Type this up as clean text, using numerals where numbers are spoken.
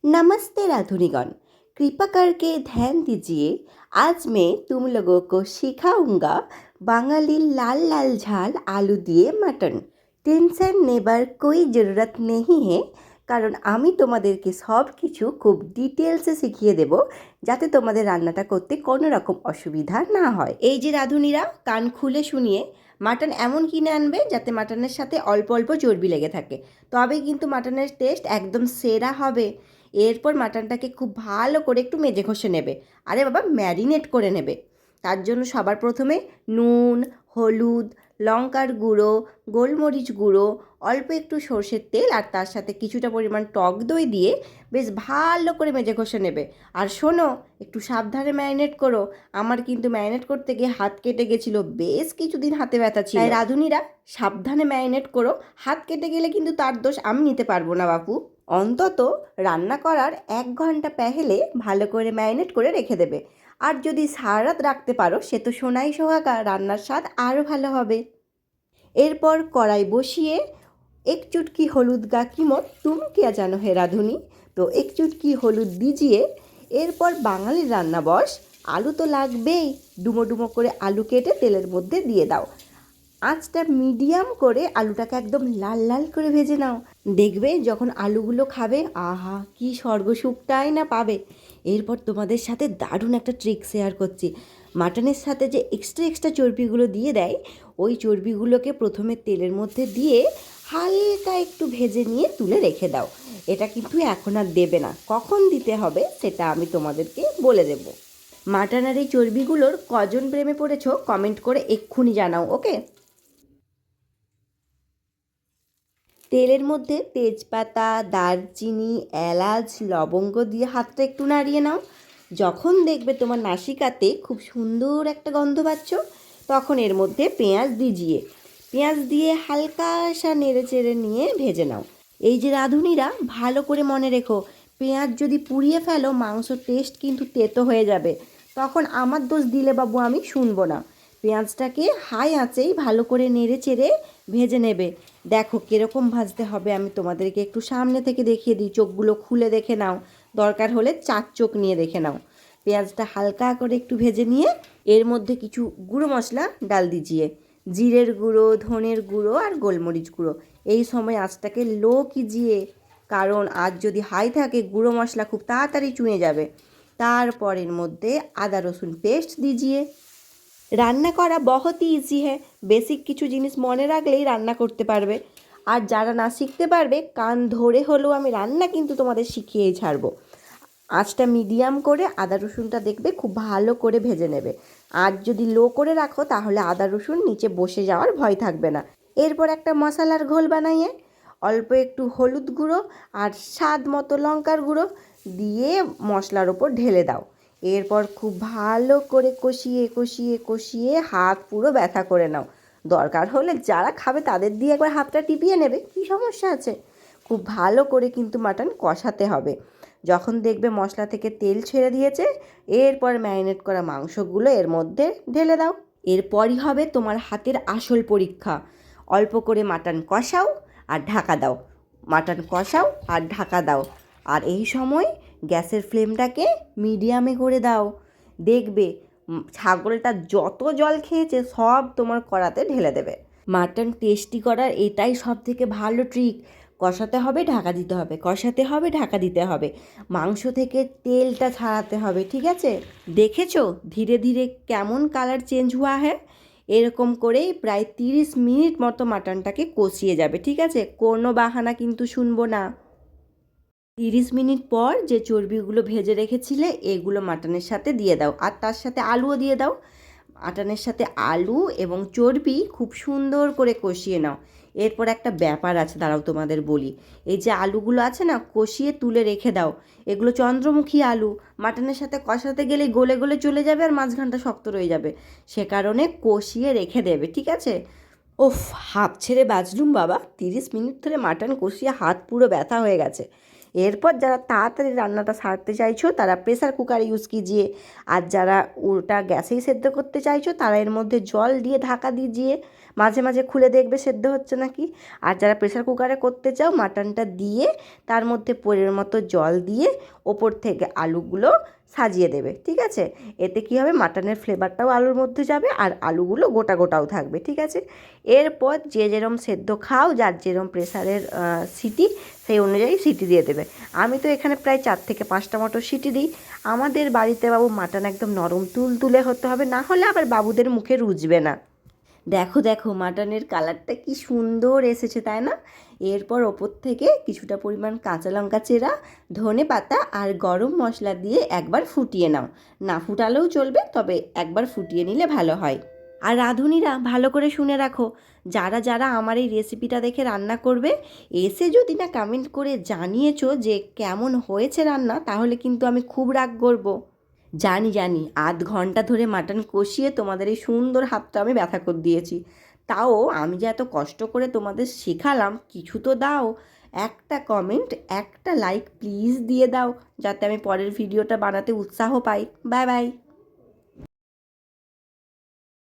नमस्ते राधुनीगण। कृपा करके ध्यान दीजिए। आज मैं तुम लोगों को सिखाऊंगा बाঙाली लाल लाल झाल आलू दिए मटन। টেনশন নেবার कोई ज़रूरत नहीं है, কারণ আমি তোমাদেরকে সব কিছু খুব ডিটেলসে শিখিয়ে দেব, যাতে তোমাদের রান্নাটা করতে কোনো রকম অসুবিধা না হয়। এই যে রাঁধুনিরা, কান খুলে শুনিয়ে মাটন এমন কিনে আনবে যাতে মাটনের সাথে অল্প অল্প চর্বি লেগে থাকে, তবেই কিন্তু মাটনের টেস্ট একদম সেরা হবে। এরপর মাটনটাকে খুব ভালো করে একটু মেজে ঘষে নেবে, আরে বাবা ম্যারিনেট করে নেবে। তার জন্য সবার প্রথমে নুন, হলুদ, লঙ্কার গুঁড়ো, গোলমরিচ গুঁড়ো, অল্প একটু সর্ষের তেল আর তার সাথে কিছুটা পরিমাণ টক দই দিয়ে বেশ ভালো করে মেজে ঘষে নেবে। আর শোনো, একটু সাবধানে ম্যারিনেট করো। আমার কিন্তু ম্যারিনেট করতে গিয়ে হাত কেটে গেছিলো, বেশ কিছুদিন হাতে ব্যথা ছিল। তাই রাঁধুনিরা সাবধানে ম্যারিনেট করো, হাত কেটে গেলে কিন্তু তার দোষ আমি নিতে পারবো না বাপু। অন্তত রান্না করার 1 ঘন্টা পেহলে ভালো করে ম্যারিনেট করে রেখে দেবে। আর যদি সারা রাত রাখতে পারো সে তো সোনাই সোহাগা, রান্নার স্বাদ আরও ভালো হবে। এরপর কড়াই বসিয়ে এক চুটকি হলুদ গা কিমত তুম কিয়া জানো হে রাঁধুনি, তো এক চুটকি হলুদ দিজিয়ে এরপর বাঙালির রান্না বস। আলু তো লাগবেই, ডুমো ডুমো করে আলু কেটে তেলের মধ্যে দিয়ে দাও। আঁচটা মিডিয়াম করে আলুটাকে একদম লাল লাল করে ভেজে নাও। দেখবে যখন আলুগুলো খাবে, আহা কি স্বর্গসুখটাই না পাবে। এরপর তোমাদের সাথে দারুণ একটা ট্রিক শেয়ার করছি। মাটনের সাথে যে এক্সট্রা চর্বিগুলো দিয়ে দেয়, ওই চর্বিগুলোকে প্রথমে তেলের মধ্যে দিয়ে হালকা একটু ভেজে নিয়ে তুলে রেখে দাও। এটা কিন্তু এখন আর দেবে না, কখন দিতে হবে সেটা আমি তোমাদেরকে বলে দেবো। মাটন আর এই চর্বিগুলোর কজন প্রেমে পড়েছো কমেন্ট করে এক্ষুনি জানাও, ওকে। তেলের মধ্যে তেজপাতা, দারচিনি, এলাচ, লবঙ্গ দিয়ে হাতটা একটু নাড়িয়ে নাও। যখন দেখবে তোমার নাসিকাতে খুব সুন্দর একটা গন্ধ পাচ্ছ, তখন এর মধ্যে পেঁয়াজ পেঁয়াজ দিয়ে হালকা সা নেড়ে চেড়ে নিয়ে ভেজে নাও। এই যে রাঁধুনিরা, ভালো করে মনে রেখো, পেঁয়াজ যদি পুড়িয়ে ফেলো মাংসর টেস্ট কিন্তু তেতো হয়ে যাবে। তখন আমার দোষ দিলে বাবু আমি শুনবো না। পেঁয়াজটাকে হাই আঁচেই ভালো করে নেড়ে চেড়ে ভেজে নেবে। দেখো কীরকম ভাজতে হবে, আমি তোমাদেরকে একটু সামনে থেকে দেখিয়ে দিই। চোখগুলো খুলে দেখে নাও, দরকার হলে 4 চোখ নিয়ে দেখে নাও। পেঁয়াজটা হালকা করে একটু ভেজে নিয়ে এর মধ্যে কিছু গুঁড়ো মশলা ডাল দিজিয়ে, জিরের গুঁড়ো, ধনের গুঁড়ো আর গোলমরিচ গুঁড়ো। এই সময় আঁচটাকে লো কিজিয়ে, কারণ আজ যদি হাই থাকে গুঁড়ো মশলা খুব তাড়াতাড়ি চুঁয়ে যাবে। তারপর এর মধ্যে আদা রসুন পেস্ট দিজিয়ে। রান্না করা বহুতই ইজি হ্যাঁ, বেসিক কিছু জিনিস মনে রাখলেই রান্না করতে পারবে। আর যারা না শিখতে পারবে, কান ধরে হলেও আমি রান্না কিন্তু তোমাদের শিখিয়েই ছাড়বো। আঁচটা মিডিয়াম করে আদা রসুনটা দেখবে খুব ভালো করে ভেজে নেবে। আর যদি লো করে রাখো তাহলে আদা রসুন নিচে বসে যাওয়ার ভয় থাকবে না। এরপর একটা মশলার ঘোল বানাইয়ে অল্প একটু হলুদ গুঁড়ো আর স্বাদ মতো লঙ্কার গুঁড়ো দিয়ে মশলার ওপর ঢেলে দাও। এরপর খুব ভালো করে কষিয়ে কষিয়ে কষিয়ে হাত পুরো ব্যথা করে নাও। দরকার হলে যারা খাবে তাদের দিয়ে একবার হাতটা টিপিয়ে নেবে, কী সমস্যা আছে। খুব ভালো করে কিন্তু মাটন কষাতে হবে। যখন দেখবে মশলা থেকে তেল ছেড়ে দিয়েছে, এরপর ম্যারিনেট করা মাংসগুলো এর মধ্যে ঢেলে দাও। এরপরই হবে তোমার হাতের আসল পরীক্ষা। অল্প করে মাটন কষাও আর ঢাকা দাও, মাটন কষাও আর ঢাকা দাও। আর এই সময় গ্যাসের ফ্লেমটাকে মিডিয়ামে করে দাও। দেখবে ছাগলটা যত জল খেয়েছে সব তোমার কড়াতে ঢেলে দেবে। মাটন টেস্টি করার এটাই সব থেকে ভালো ট্রিক। কষাতে হবে, ঢাকা দিতে হবে, কষাতে হবে, ঢাকা দিতে হবে। মাংস থেকে তেলটা ছাড়াতে হবে, ঠিক আছে। দেখেছো ধীরে ধীরে কেমন কালার চেঞ্জ হওয়া হ্যাঁ। এরকম করেই প্রায় 30 মিনিট মতো মাটনটাকে কষিয়ে যাবে, ঠিক আছে। কোনো বাহানা কিন্তু শুনবো না। 30 মিনিট পর যে চর্বিগুলো ভেজে রেখেছিলে এগুলো মাটনের সাথে দিয়ে দাও, আর তার সাথে আলুও দিয়ে দাও। মাটনের সাথে আলু এবং চর্বি খুব সুন্দর করে কষিয়ে নাও। এরপর একটা ব্যাপার আছে, দাঁড়াও তোমাদের বলি। এই যে আলুগুলো আছে না, কষিয়ে তুলে রেখে দাও। এগুলো চন্দ্রমুখী আলু, মাটনের সাথে কষাতে গেলেই গলে গলে চলে যাবে আর মাঝখানটা শক্ত রয়ে যাবে। সে কারণে কষিয়ে রেখে দেবে, ঠিক আছে। ওফ, হাঁপ ছেড়ে বাঁচলুম বাবা, 30 মিনিট ধরে মাটন কষিয়ে হাত পুরো ব্যথা হয়ে গেছে। এরপর যারা তাড়াতাড়ি রান্নাটা সারতে চাইছো তারা প্রেসার কুকার ইউজ কিজিয়ে, আর যারা ওটা গ্যাসেই সেদ্ধ করতে চাইছো তারা এর মধ্যে জল দিয়ে ঢাকা দিজিয়ে মাঝে মাঝে খুলে দেখবে সেদ্ধ হচ্ছে নাকি। আর যারা প্রেসার কুকারে করতে চাও, মাটনটা দিয়ে তার মধ্যে পরিমাণ মতো জল দিয়ে ওপর থেকে আলুগুলো সাজিয়ে দেবে, ঠিক আছে? এতে কী হবে, মাটনের ফ্লেভারটাও আলুর মধ্যে যাবে আর আলুগুলো গোটা গোটাও থাকবে, ঠিক আছে? এরপর যে যেরম সেদ্ধ খাও, যার যেরম প্রেসারের সিটি, সেই অনুযায়ী সিটি দিয়ে দেবে। আমি তো এখানে প্রায় 4 থেকে 5টা মতো সিটি দিই। আমাদের বাড়িতে বাবু মাটন একদম নরম তুলতুলে হতে হবে, না হলে আবার বাবুদের মুখে রুচবে না। দেখো দেখো মাটনের কালারটা কি সুন্দর এসেছে, তাই না? এরপর ওপর থেকে কিছুটা পরিমাণ কাঁচা লঙ্কা চেরা, ধনে পাতা আর গরম মশলা দিয়ে একবার ফুটিয়ে নাও। না ফুটালেও চলবে, তবে একবার ফুটিয়ে নিলে ভালো হয়। আর রাঁধুনিরা ভালো করে শুনে রাখো, যারা যারা আমার এই রেসিপিটা দেখে রান্না করবে, এসে যদি না কমেন্ট করে জানিয়েছো যে কেমন হয়েছে রান্না, তাহলে কিন্তু আমি খুব রাগ করবো। জানি জানি, আধ ঘন্টা ধরে মাটন কষিয়ে তোমাদের এই সুন্দর হাতটা আমি ব্যথা করে দিয়েছি। তাও আমি যে এত কষ্ট করে তোমাদের শেখালাম, কিছু তো দাও। একটা কমেন্ট, একটা লাইক প্লিজ দিয়ে দাও, যাতে আমি পরের ভিডিওটা বানাতে উৎসাহ পাই। Bye bye.